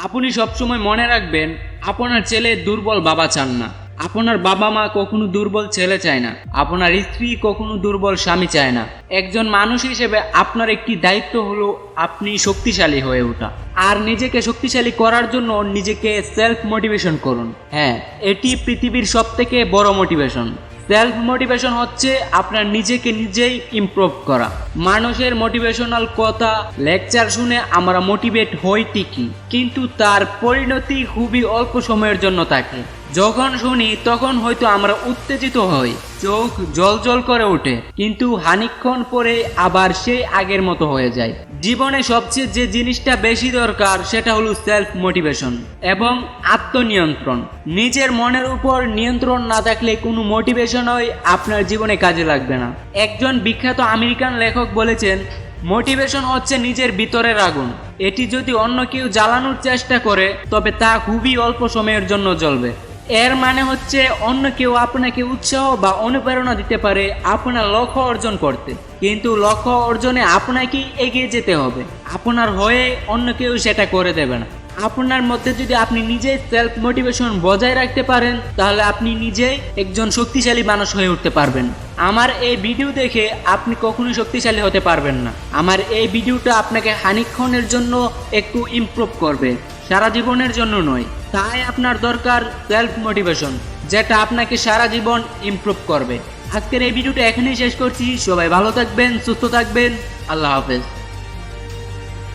আপনি সবসময় মনে রাখবেন, আপনার ছেলে দুর্বল বাবা চান না, আপনার বাবা মা কখনো দুর্বল ছেলে চায় না, আপনার স্ত্রী কখনো দুর্বল স্বামী চায় না। একজন মানুষ হিসেবে আপনার একটি দায়িত্ব হলো আপনি শক্তিশালী হয়ে ওঠা। আর নিজেকে শক্তিশালী করার জন্য নিজেকে সেলফ মোটিভেশন করুন। হ্যাঁ, এটি পৃথিবীর সবথেকে বড় মোটিভেশন। সেলফ মোটিভেশন হচ্ছে আপনার নিজেকে নিজেই ইমপ্রুভ করা। মানুষের মোটিভেশনাল কথা লেকচার শুনে আমরা মোটিভেট হই ঠিকই, কিন্তু তার পরিণতি খুবই অল্প সময়ের জন্য থাকে। যখন শুনি তখন হয়তো আমরা উত্তেজিত হই, চোখ জল করে ওঠে, কিন্তু খানিকক্ষণ পরে আবার সেই আগের মতো হয়ে যায়। জীবনে সবচেয়ে যে জিনিসটা বেশি দরকার সেটা হলো সেলফ মোটিভেশন এবং আত্মনিয়ন্ত্রণ। নিজের মনের উপর নিয়ন্ত্রণ না থাকলে কোনো মোটিভেশনই আপনার জীবনে কাজে লাগবে না। একজন বিখ্যাত আমেরিকান লেখক বলেছেন, মোটিভেশন হচ্ছে নিজের ভিতরের আগুন। এটি যদি অন্য কেউ জ্বালানোর চেষ্টা করে তবে তা খুবই অল্প সময়ের জন্য জ্বলবে। এর মানে হচ্ছে অন্য কেউ আপনাকে উৎসাহ বা অনুপ্রেরণা দিতে পারে আপনার লক্ষ্য অর্জন করতে, কিন্তু লক্ষ্য অর্জনে আপনাকে এগিয়ে যেতে হবে। আপনার হয়ে অন্য কেউ সেটা করে দেবে না। আপনার মধ্যে যদি আপনি নিজেই সেলফ মোটিভেশন বজায় রাখতে পারেন, তাহলে আপনি নিজেই একজন শক্তিশালী মানুষ হয়ে উঠতে পারবেন। আমার এই ভিডিও দেখে আপনি কখনোই শক্তিশালী হতে পারবেন না। আমার এই ভিডিওটা আপনাকে খানিকক্ষণের জন্য একটু ইমপ্রুভ করবে, সারা জীবনের জন্য নয়। তাই আপনার দরকার সেলফ মোটিভেশন, যেটা আপনাকে সারা জীবন ইমপ্রুভ করবে। আজকের এই ভিডিওটা এখানেই শেষ করছি। সবাই ভালো থাকবেন, সুস্থ থাকবেন। আল্লাহ হাফেজ।